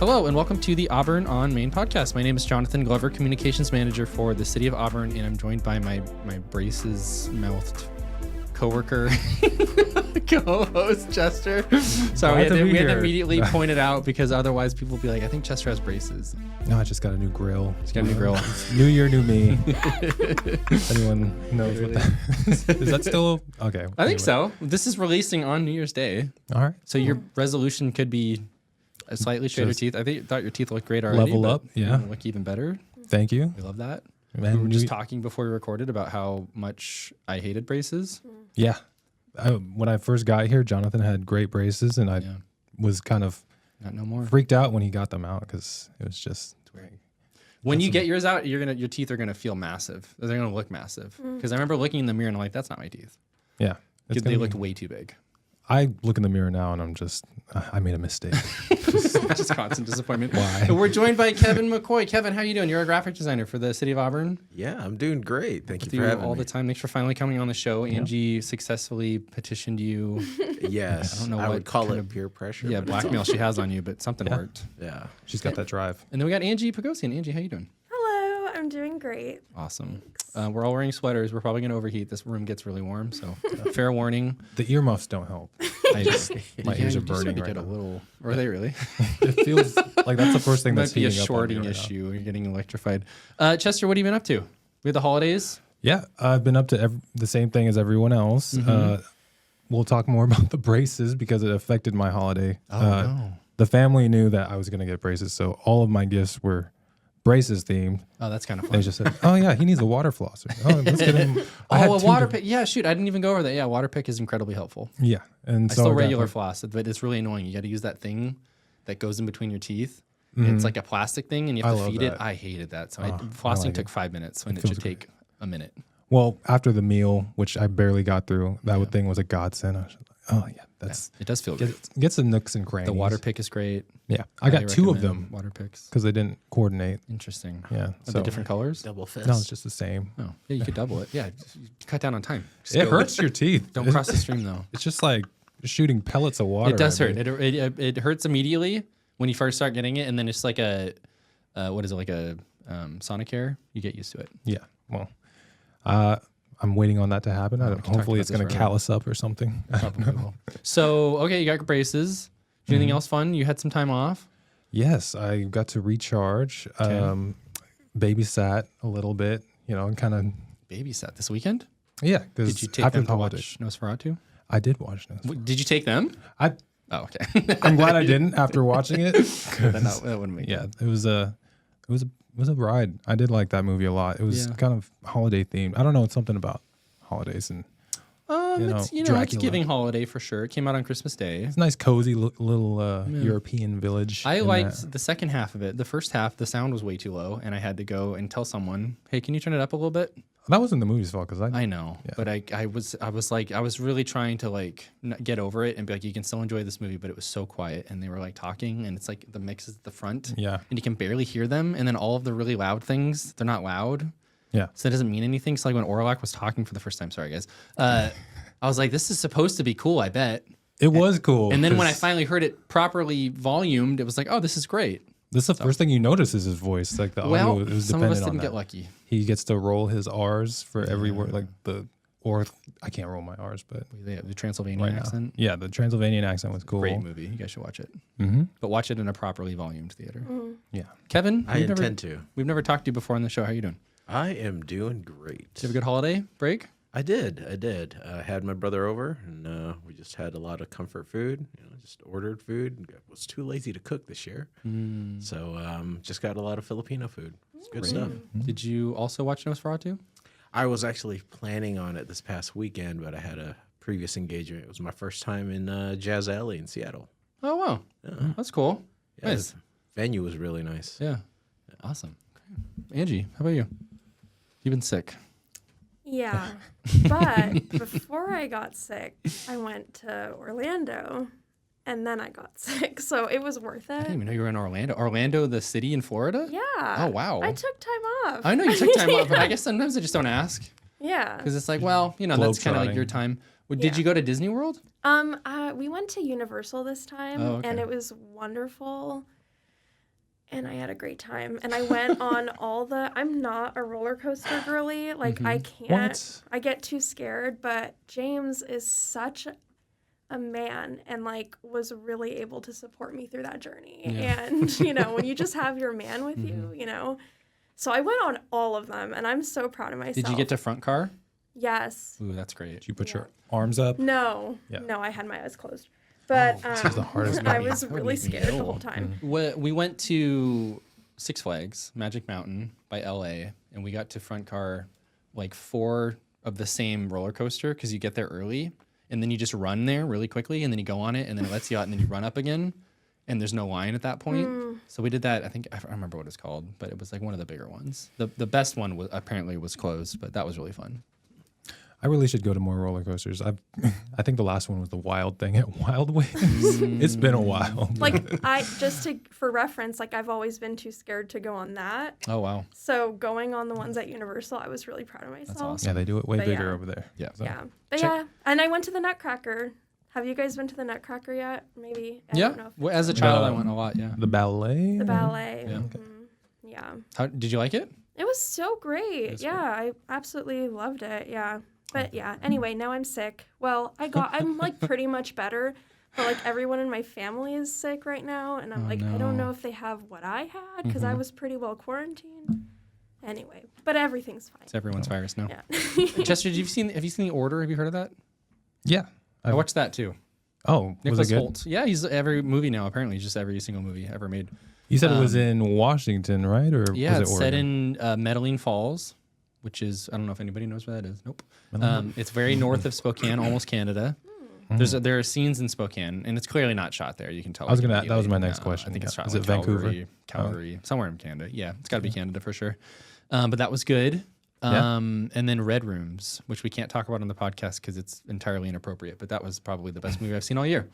Hello and welcome to the Auburn on Main podcast. My name is Jonathan Glover, Communications Manager for the City of Auburn, and I'm joined by my braces-mouthed coworker, co-host Chester. Sorry, we had to immediately point it out because otherwise people will be like, I think Chester has braces. No, I just got a new grill. He's got a new grill. New year, new me. Anyone knows what that is? Is that still okay? I think so. This is releasing on New Year's Day. All right. So your resolution could be a slightly straighter teeth. I thought your teeth looked great already. Level up, yeah. Look even better. Thank you. We love that. Man, We were just talking before we recorded about how much I hated braces. Yeah. When I first got here, Jonathan had great braces, and I was kind of Not no more. freaked out when he got them out because it was just. When you get yours out, your teeth are gonna feel massive. They're gonna look massive. Because I remember looking in the mirror and I'm like, that's not my teeth. Yeah. They looked way too big. I look in the mirror now and I'm just, I made a mistake. Just constant disappointment. Why? And we're joined by Kevin McCoy. Kevin, how you doing? You're a graphic designer for the City of Auburn. Yeah, I'm doing great. Thank you for having all me. the time. Thanks for finally coming on the show. Angie successfully petitioned you. Yes, I don't know I what would call kind it of- peer pressure. Yeah, but it's blackmail she has on you, but something worked. Yeah. She's got that drive. And then we got Angie Pagosian. Angie, how you doing? Hello, I'm doing great. Awesome. We're all wearing sweaters. We're probably going to overheat. This room gets really warm, so fair warning. The earmuffs don't help. My ears are burning right get now. a little. Are they really? It feels like that's the first thing Might that's be a heating up on me shorting right now. issue. You're getting electrified. Chester, what have you been up to? We had the holidays. Yeah, I've been up to the same thing as everyone else. We'll talk more about the braces because it affected my holiday. No. The family knew that I was going to get braces, so all of my gifts were braces themed. Oh, that's kind of They fun. just said, "Oh yeah, he needs a water flosser. Oh, let's get him." I had Oh, a two water different- pick. Yeah, shoot. I didn't even go over that. Yeah, water pick is incredibly helpful. Yeah, and I so still I got, regular like, floss, but it's really annoying. You got to use that thing that goes in between your teeth. It's like a plastic thing, and you have I to love feed it. that. I hated that. So I flossing like took it. 5 minutes when it feels should take a minute. Well, after the meal, which I barely got through, that thing was a godsend. I was like, oh yeah, that's It does feel good. gets the nooks and crannies. The water pick is great. Yeah, I got highly two of recommend them Water picks. because they didn't coordinate. Interesting. Yeah, Are so they different colors? Double fist. no, it's just the same. Oh, yeah, you could double it. Yeah, just cut down on time. Just It go. hurts your teeth. Don't cross the stream though. It's just like shooting pellets of water. It does at hurt. me. It hurts immediately when you first start getting it, and then it's like a what is it, like a Sonicare? You get used to it. Yeah. Well, I'm waiting on that to happen. I don't, can talk hopefully, about it's going this to forever. callus up or something. Probably will. So okay, you got braces. Did anything else fun? You had some time off. Yes, I got to recharge. Babysat a little bit. You know, and kind of Babysat this weekend. yeah. Because Did you take after them the to holidays, watch Nosferatu? I did watch this. Did you take them? I Oh, okay. I'm glad I didn't after watching it. that wouldn't make Yeah, it was a ride. I did like that movie a lot. It was Yeah. kind of holiday themed. I don't know, it's something about holidays and It's it's Dracula. giving holiday for sure. It came out on Christmas Day. it's a nice cozy little European village. I in liked that. the second half of it. The first half, the sound was way too low, and I had to go and tell someone, "Hey, can you turn it up a little bit?" That wasn't the movie's fault because I know, but I was really trying to like get over it and be like, you can still enjoy this movie, but it was so quiet, and they were like talking, and it's like the mix is at the front, Yeah. and you can barely hear them, and then all of the really loud things, they're not loud, Yeah. so it doesn't mean anything. So like when Orlok was talking for the first time, sorry guys, I was like, this is supposed to be cool, I bet. It was cool. And then when I 'cause finally heard it properly volumed, it was like, oh, this is great. this is the first thing you notice is his voice. Like the Well, audio, it was some of us dependent on didn't that. get lucky. He gets to roll his R's for every word, like I can't roll my R's, but Yeah, the Transylvanian right now. accent. Yeah, the Transylvanian accent was cool. Great movie. You guys should watch it. Mm-hmm. But watch it in a properly volumed theater. Yeah. Kevin, I intend to. We've never talked to you before on the show. How you doing? I am doing great. Did you have a good holiday break? I did. I had my brother over, and we just had a lot of comfort food. You know, just ordered food. Was too lazy to cook this year, so just got a lot of Filipino food. It's good stuff. Did you also watch Nosferatu? I was actually planning on it this past weekend, but I had a previous engagement. It was my first time in Jazz Alley in Seattle. Oh, wow. That's cool. Yeah, Nice. the venue was really nice. Yeah. Awesome. Okay. Angie, how about you? You've been sick. Yeah, but before I got sick, I went to Orlando, and then I got sick, so it was worth I it. didn't even know you were in Orlando. Orlando, the city in Florida? Yeah. Oh, wow. I took time off. I know you took time off, but I guess sometimes I just don't ask. Yeah. Because it's like, well, you know, that's kind of like Globetrotting. your time. Well, did Yeah. you go to Disney World? We went to Universal this time, Oh, okay. and it was wonderful. And I had a great time. And I went on I'm not a roller coaster girly. Like, I can't. What? I get too scared. But James is such a man and, like, was really able to support me through that journey. Yeah. And, you know, when you just have your man with you, you know. So I went on all of them. And I'm so proud of myself. Did you get to front car? Yes. Ooh, that's great. Did you put your arms up? No. Yeah. No, I had my eyes closed. But This is the hardest I movie. was That would really make me scared the ill. whole time. We went to Six Flags, Magic Mountain by LA, and we got to front car like 4 of the same roller coaster because you get there early and then you just run there really quickly and then you go on it and then it lets you out and then you run up again and there's no line at that point. So we did that. I don't remember what it's called, but it was like one of the bigger ones. The best one apparently was closed, but that was really fun. I really should go to more roller coasters. I think the last one was the Wild thing at Wild Wings. It's been a while. Like, for reference, like, I've always been too scared to go on that. Oh, wow. So going on the ones at Universal, I was really proud of myself. That's awesome. Yeah, they do it way But bigger yeah. over there. Yeah. So, Yeah. But Check- yeah. And I went to the Nutcracker. Have you guys been to the Nutcracker yet? Maybe. I don't know Yeah. if Well, as a it's child, I went a lot. Yeah. The ballet? the ballet. Yeah. Yeah. How did you like it? It was so great. That's Yeah. I absolutely loved it. Yeah. But yeah, anyway, now I'm sick. Well, I'm like pretty much better, but like everyone in my family is sick right now. And I'm I don't know if they have what I had because I was pretty well quarantined. Anyway, but everything's fine. It's everyone's virus now. Yeah. Chester, have you seen The Order? Have you heard of that? Yeah. I watched that too. Oh, Nicholas was it good? Hoult. Yeah, he's every movie now, apparently. Just every single movie ever made. You said it was in Washington, right? Or Yeah, was it it's set Oregon? in Medellin Falls, which is, I don't know if anybody knows where that is. Nope. It's very north of Spokane, almost Canada. There are scenes in Spokane, and it's clearly not shot there. You can tell. I was gonna- that was immediately. my next question. I think it's Yeah. shot Is in it Vancouver? Calgary, somewhere in Canada. Yeah, it's got to be Canada for sure. But that was good. Yeah. And then Red Rooms, which we can't talk about on the podcast because it's entirely inappropriate. But that was probably the best movie I've seen all year.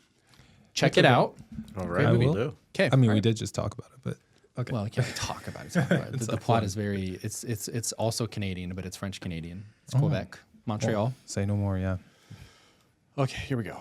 Check it out. All right, I we will. do. Okay. I mean, we did just talk about it, but okay. Well, I can't talk about it. Talk about it. The plot is very. It's also Canadian, but it's French Canadian. It's Quebec, Montreal. Say no more, yeah. Okay, here we go.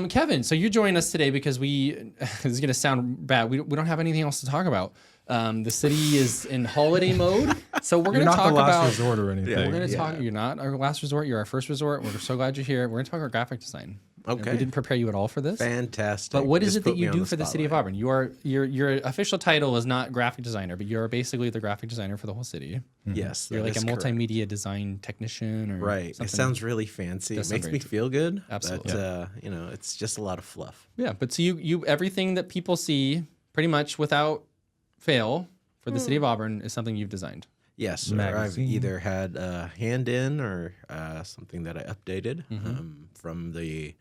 Kevin, so you joined us today because this is going to sound bad. We don't have anything else to talk about. The city is in holiday mode, so we're going You're to not talk the last about. resort or anything. We're going to Yeah. talk. You're not our last resort. You're our first resort. We're so glad you're here. We're going to talk about graphic design. Okay. We didn't prepare you at all for this. Fantastic. But what is Just it that put me you on do for the city of spotlight. Auburn? Your official title is not graphic designer, but you're basically the graphic designer for the whole city. Yes, You're that like a is correct. multimedia design technician, or Right. something. It sounds really fancy. Does It sound makes very me feel good. Absolutely. But, it's just a lot of fluff. Yeah, but so you everything that people see pretty much without fail for the city of Auburn is something you've designed. Yes, or I've Magazine. either had a hand in or something that I updated from the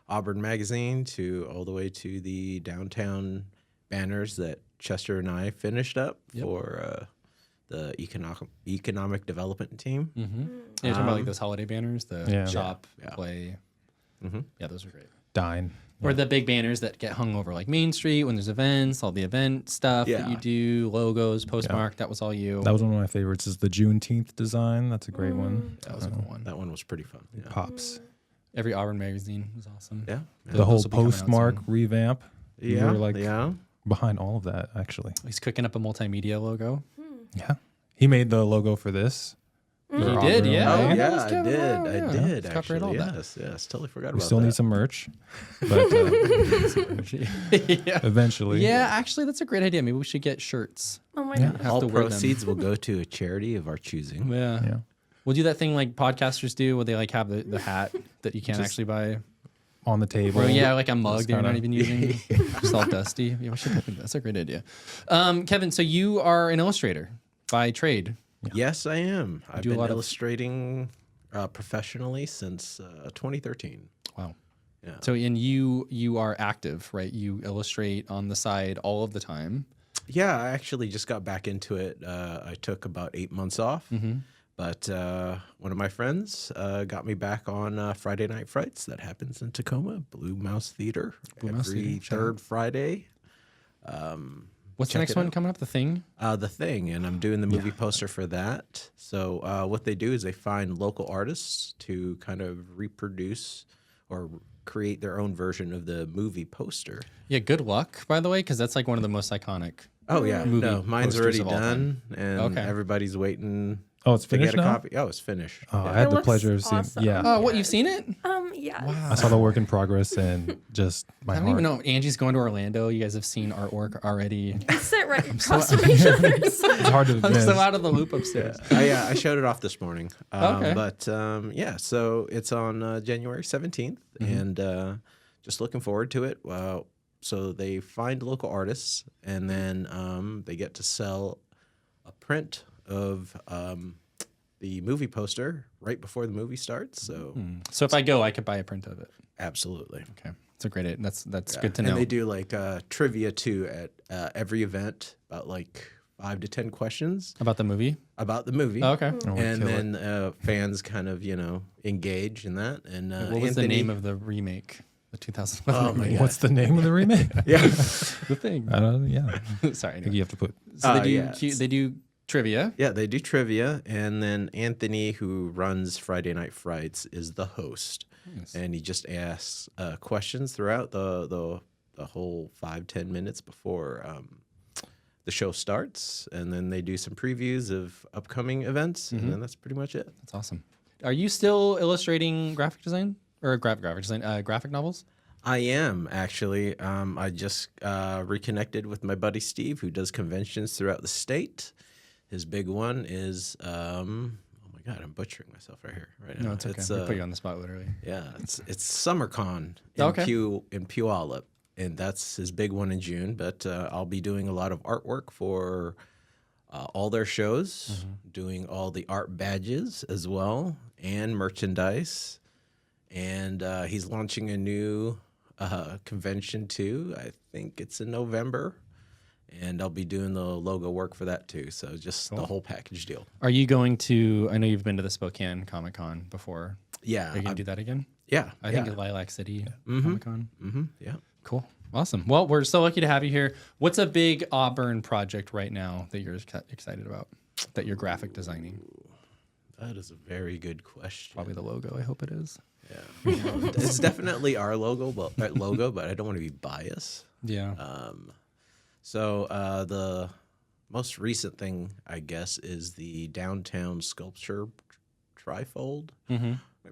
Auburn magazine to all the way to the downtown banners that Chester and I finished up for the economic development team. Yeah, you're talking about like those holiday banners, the Yeah. shop, Yeah. play. Yeah, those are great. Dine. Or the big banners that get hung over like Main Street when there's events, all the event stuff that Yeah. you do, logos, postmark. That was all you. That was one of my favorites. Is the Juneteenth design? That's a great one. That was a good one. That one was pretty fun. Yeah. Pops. Every Auburn magazine was awesome. Yeah. The whole Those will be coming out postmark soon. revamp. You Yeah. were like yeah. behind all of that, actually. He's cooking up a multimedia logo. Yeah. He made the logo for this. He For did, Auburn, yeah. Oh, right? that yeah, was I Kevin. did. Wow, I yeah. did, Let's copyright all actually. that. Yes, totally forgot We about still that. need some merch, but yeah. eventually. Yeah, actually, that's a great idea. Maybe we should get shirts. Oh my Yeah. gosh. Have All to wear them. proceeds will go to a charity of our choosing. Yeah. Yeah. We'll do that thing like podcasters do where they like have the hat that you can't actually buy. On the table. Or yeah, like a mug Just that you're not kinda- even using. Just all dusty. Yeah, we should do that. That's a great idea. Kevin, so you are an illustrator by trade. Yes, I am. I've do a been lot of- illustrating professionally since 2013. Wow. Yeah. So and you are active, right? You illustrate on the side all of the time. Yeah, I actually just got back into it. I took about 8 months off, but one of my friends got me back on Friday Night Frights. That happens in Tacoma, Blue Mouse Theater, Mouse every Theater, shout out. third Friday. What's the Check next it one out. coming up? The Thing? The Thing, and I'm doing the movie poster for that. So what they do is they find local artists to kind of reproduce or create their own version of the movie poster. Yeah, good luck, by the way, because that's like one of the most iconic. Oh yeah, movie no, mine's posters already of all done, and Okay. everybody's waiting Oh, it's to finished get a now? copy. Oh, it's finished. Oh, Yeah. I had It the looks pleasure of seeing. awesome. Yeah, Oh, what, you've seen it? Yes. I saw the work in progress and just my I don't heart. even know. Angie's going to Orlando. You guys have seen artwork already. We sit right across from each other. It's hard to I'm miss. so out of the loop upstairs. I showed it off this morning. Okay. But yeah, so it's on January 17th, and just looking forward to it. So they find local artists, and then they get to sell a print of the movie poster right before the movie starts. So So if I go, I could buy a print of it. absolutely. Okay, it's a great. That's Yeah. good to know. And they do like trivia too at every event, about like 5 to 10 questions About the movie. about the movie. Oh, okay. Oh, we And kill it. then fans kind of, engage in that. And What was the name of the remake? The 2011 Oh, my remake. God. What's the name of the remake? Yeah. The thing. I don't. Yeah, Sorry. I think Anyway. you have to put. So they do. yeah, They do trivia. Yeah, they do trivia. And then Anthony, who runs Friday Night Frights, is the host. Nice. And he just asks questions throughout the whole 5-10 minutes before the show starts. And then they do some previews of upcoming events. And then that's pretty much it. That's awesome. Are you still illustrating graphic design or graphic design? Graphic novels? I am actually. I just reconnected with my buddy Steve, who does conventions throughout the state. His big one is, oh my God, I'm butchering myself right here, right now. No, it's okay. We put you on the spot, literally. Yeah, it's SummerCon in Okay. in Puyallup, and that's his big one in June. But I'll be doing a lot of artwork for all their shows, doing all the art badges as well, and merchandise. And he's launching a new convention too. I think it's in November. And I'll be doing the logo work for that too. So just the whole package deal. Are you going to? I know you've been to the Spokane Comic Con before. Yeah. Are you gonna do that again? Yeah. I think at Lilac City Comic Con. Yeah. Cool. Awesome. Well, we're so lucky to have you here. What's a big Auburn project right now that you're excited about? That you're graphic designing? That is a very good question. Probably the logo. I hope it is. Yeah. It's definitely our logo, but I don't want to be biased. Yeah. So the most recent thing, I guess, is the downtown sculpture trifold.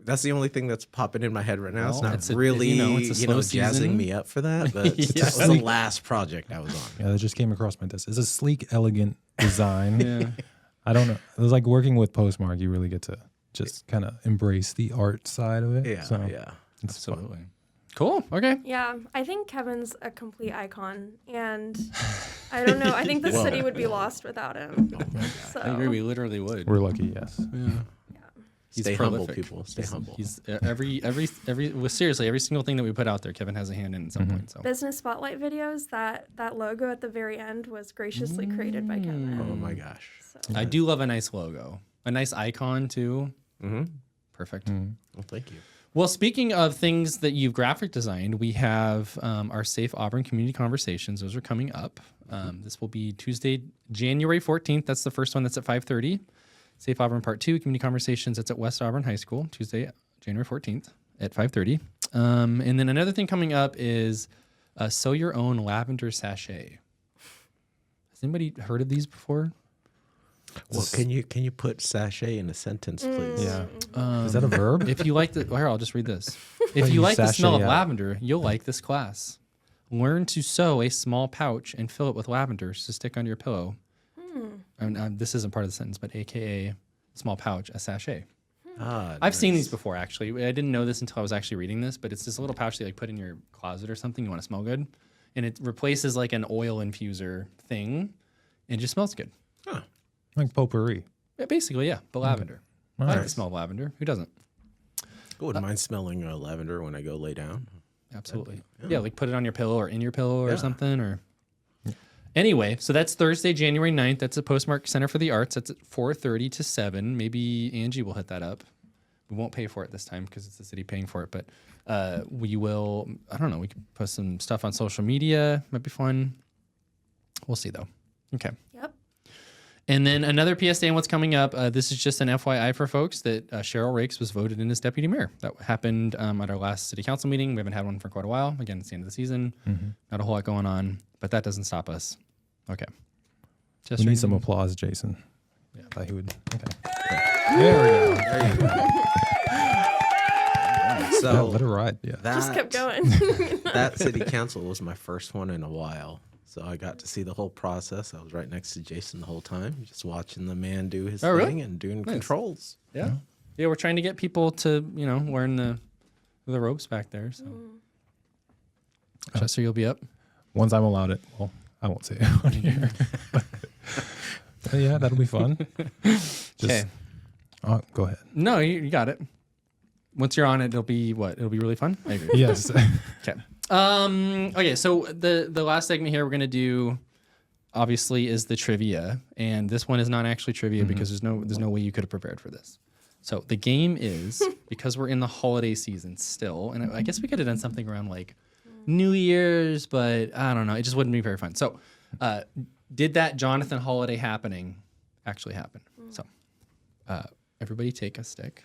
That's the only thing that's popping in my head right now. It's Well, not it's a- really, it's a slow season. jazzing me up for that, but Yeah. that was the last project I was on. Yeah, that just came across my desk. It's a sleek, elegant design. Yeah. I don't know. It was like working with Postmark. You really get to just kind of embrace the art side of it. Yeah, So yeah. it's fun. Absolutely. Cool. Okay. Yeah, I think Kevin's a complete icon, and I don't know. I think the city would be lost without him. So I agree. We literally would. We're lucky, yes. Yeah. He's Stay humble, prolific. people. Stay humble. He's well, seriously, every single thing that we put out there, Kevin has a hand in at some point. So business spotlight videos. That logo at the very end was graciously created by Kevin. Oh my gosh. So. I do love a nice logo, a nice icon too. Perfect. Well, thank you. Well, speaking of things that you've graphic designed, we have our Safe Auburn Community Conversations. Those are coming up. This will be Tuesday, January 14th. That's the first one. That's at 5:30. Safe Auburn Part 2, Community Conversations. That's at West Auburn High School, Tuesday, January 14th at 5:30. And then another thing coming up is Sew Your Own Lavender Sachet. Has anybody heard of these before? Well, can you put sachet in a sentence, please? Yeah. Is that a verb? If you like the, here, I'll just read this. If you you like the smell of sachet out. lavender, you'll like this class. Learn to sew a small pouch and fill it with lavender to stick under your pillow. And this isn't part of the sentence, but AKA small pouch, a sachet. I've seen these before, actually. I didn't know this until I was actually reading this, but it's this little pouch that you like put in your closet or something. You want to smell good, and it replaces like an oil infuser thing, and it just smells good. Like potpourri. Yeah, basically, yeah, but lavender. I like the Nice. smell of lavender. Who doesn't? I wouldn't mind smelling lavender when I go lay down. Absolutely. Yeah, like put it on your pillow or in your pillow or Yeah. something. Or anyway, so that's Thursday, January 9th. That's at Postmark Center for the Arts. That's at 4:30 to 7. Maybe Angie will hit that up. We won't pay for it this time because it's the city paying for it. But we will, I don't know, we could put some stuff on social media. Might be fun. We'll see, though. Okay. Yep. And then another PSA on what's coming up. This is just an FYI for folks that Cheryl Rakes was voted in as deputy mayor. That happened at our last city council meeting. We haven't had one for quite a while. Again, it's the end of the season. Not a whole lot going on, but that doesn't stop us. Okay. We need some applause, Jason. Yeah, I thought he would. Okay. There we go. There you go. So Yeah, let it ride. Yeah. Just kept going. That city council was my first one in a while. So I got to see the whole process. I was right next to Jason the whole time, just watching the man do his thing really? and doing controls. Yeah. Yeah, we're trying to get people to, learn the ropes back there. So, Chester, you'll be up. Once I'm allowed it. Well, I won't say it on here. But yeah, that'll be fun. Okay. Go ahead. No, you got it. Once you're on it, it'll be what? It'll be really fun. I agree. Yes. Okay. Okay. So the last segment here we're gonna do, obviously, is the trivia, and this one is not actually trivia because there's no way you could have prepared for this. So the game is, because we're in the holiday season still, and I guess we could have done something around like New Year's, but I don't know. It just wouldn't be very fun. So, did that Jonathan holiday happening actually happen? So, everybody take a stick.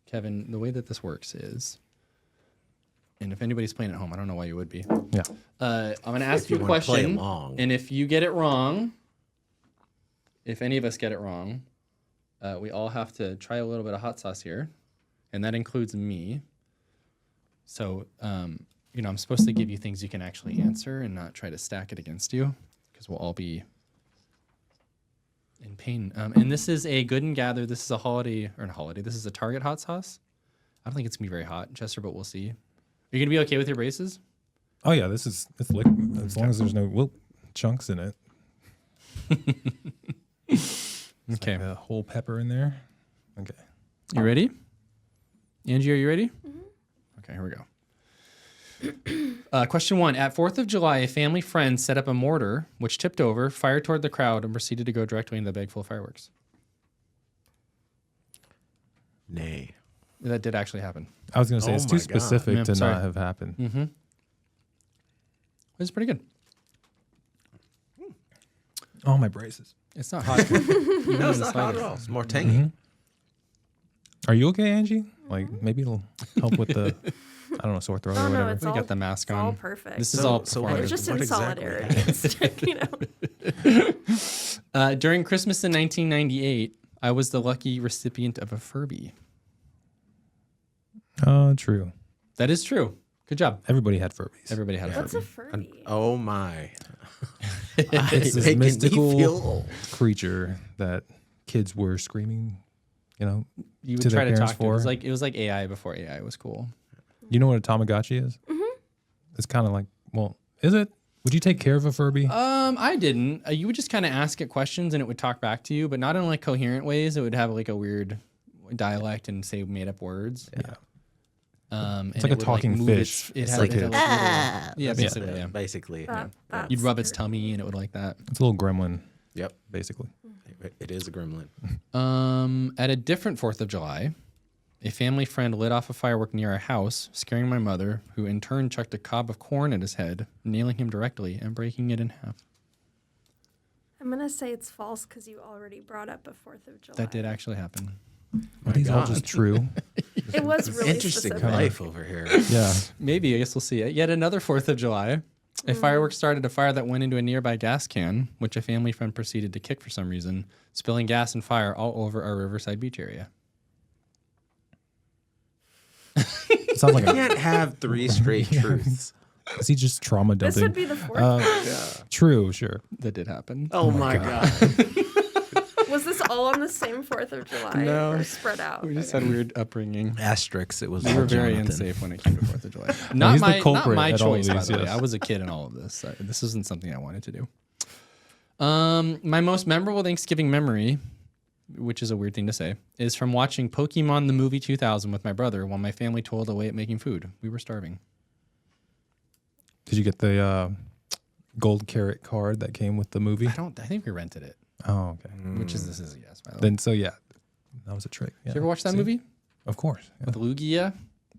Kevin, the way that this works is, and if anybody's playing at home, I don't know why you would be. Yeah. I'm going to ask you a wanna play question, along. and if you get it wrong, if any of us get it wrong, we all have to try a little bit of hot sauce here, and that includes me. So, I'm supposed to give you things you can actually answer and not try to stack it against you, because we'll all be in pain. And this is a Good and Gather. This is a holiday, or not holiday. This is a Target hot sauce. I don't think it's gonna be very hot, Chester, but we'll see. Are you gonna be okay with your braces? Oh yeah, it's liquid as long as there's no chunks in it. Okay. Like a whole pepper in there. Okay. You ready? Angie, are you ready? Mm-hmm. Okay, here we go. Question 1. At 4th of July, a family friend set up a mortar, which tipped over, fired toward the crowd, and proceeded to go directly into the bag full of fireworks. Nay. That did actually happen. I was gonna say Oh it's too my God. specific Yeah, to sorry. not have happened. Mm-hmm. It was pretty good. Oh, my braces. It's not hot. No, it's not hot at all. It's more tangy. Are you okay, Angie? Like maybe it'll help with the I don't know, sore throat Oh, or no, whatever. it's We all, got the mask it's all on. perfect. This is So- all so performative. It's just What in exactly solidarity. During Christmas in 1998, I was the lucky recipient of a Furby. True. That is true. Good job. Everybody had Furbies. Everybody had a What's a Furby. Furby? Oh my. It's this Making me mystical feel old. creature that kids were screaming, You would to try their to parents talk to it. for. It was like AI before AI was cool. You know what a Tamagotchi is? Mm-hmm. It's kind of like, is it? Would you take care of a Furby? I didn't. You would just kind of ask it questions and it would talk back to you, but not in like coherent ways. It would have like a weird dialect and say made up words. Yeah. It's like a talking fish. It's like yeah, basically. Yeah. Basically. That's You'd rub its weird. tummy and it would like that. It's a little gremlin, Yep. basically. It is a gremlin. At a different 4th of July, a family friend lit off a firework near our house, scaring my mother, who in turn chucked a cob of corn at his head, nailing him directly and breaking it in half. I'm going to say it's false because you already brought up a 4th of July. That did actually happen. Are these all God. just true? It was really Interesting specific. life over here. Yeah. Maybe. I guess we'll see. Yet another 4th of July. A firework started a fire that went into a nearby gas can, which a family friend proceeded to kick for some reason, spilling gas and fire all over our Riverside Beach area. It sounds like You can't have 3 straight truths. Is he just trauma This dumping? would be the 4th. True, sure. That did happen. Oh my God. Was this all on the same 4th of July? No. Or spread out? We just had weird upbringing. Asterisks. It was We were very Jonathan. unsafe when it came to 4th of July. he's the not culprit my at all of choice, by these, the way. yes. I was a kid in all of this. This isn't something I wanted to do. My most memorable Thanksgiving memory, which is a weird thing to say, is from watching Pokemon the movie 2000 with my brother while my family toiled away at making food. We were starving. Did you get the gold carrot card that came with the movie? I think we rented it. Oh, okay. Which is this is a yes, by the way. Then yeah, that was a trick. Yeah. Did you ever watch that See? movie Of course. Yeah. with Lugia?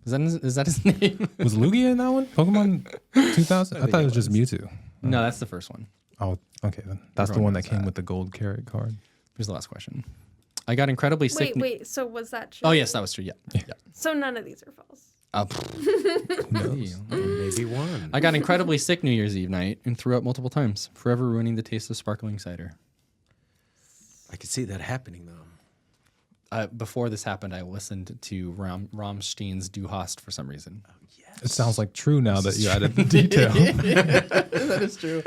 Is that his name? Was Lugia in that one? Pokemon 2000? I thought it was just Mewtwo. No, that's the first one. Oh, okay. Then that's the Everyone one that knows came that. with the gold carrot card. Here's the last question. I got incredibly sick. Wait. So was that true? Oh yes, that was true. Yeah. So none of these are false. Maybe one. I got incredibly sick New Year's Eve night and threw up multiple times, forever ruining the taste of sparkling cider. I could see that happening though. Before this happened, I listened to Rammstein's Du Hast for some reason. It sounds like true now that you added the detail. That is true.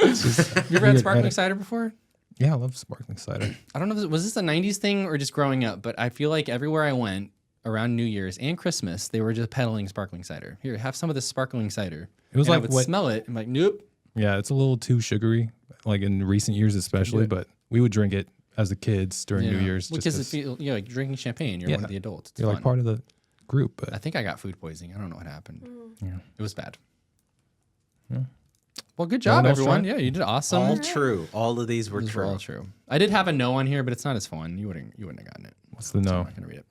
You ever had sparkling cider before? Yeah, I love sparkling cider. I don't know if was this a 90s thing or just growing up, but I feel like everywhere I went around New Year's and Christmas, they were just peddling sparkling cider. Here, have some of this sparkling cider. It was and like I would what, smell it. I'm like, nope. Yeah, it's a little too sugary, like in recent years especially, but we would drink it as the kids during New Year's. Because it's like drinking champagne. You're one of the adults. It's you're fun. like part of the group. But I think I got food poisoning. I don't know what happened. Yeah. It was bad. Yeah. Well, good job, else everyone. tried? Yeah, you did awesome. All true. All of these were Those true. all true. I did have a no on here, but it's not as fun. You wouldn't have gotten it. What's the So I'm no? not gonna read it.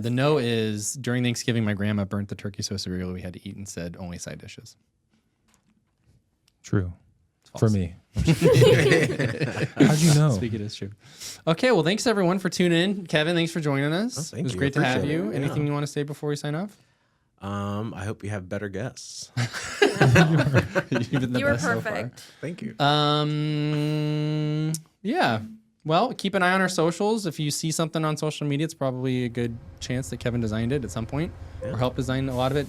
The no is during Thanksgiving, my grandma burnt the turkey so severely we had to eat instead only side dishes. True. False. For me. How'd you know? Speak it is true. Okay, well, thanks everyone for tuning in. Kevin, thanks for joining us. Oh, thank It was you. great to have Appreciate you. it. Anything Yeah. you want to say before we sign off? I hope you have better guests. You've been the You were best so far. perfect. Thank you. Yeah. Well, keep an eye on our socials. If you see something on social media, it's probably a good chance that Kevin designed it at some point or helped design a lot of it.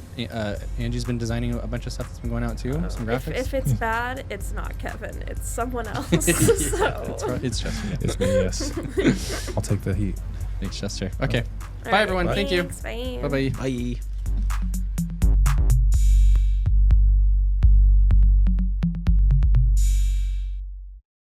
Angie's been designing a bunch of stuff that's been going out too, some graphics. If it's bad, it's not Kevin. It's someone else. It's just me. It's me, yes. I'll take the heat. Thanks, Chester. Okay. All Bye, right, everyone. Thank you. thanks, Bye. Bye-bye. Bye.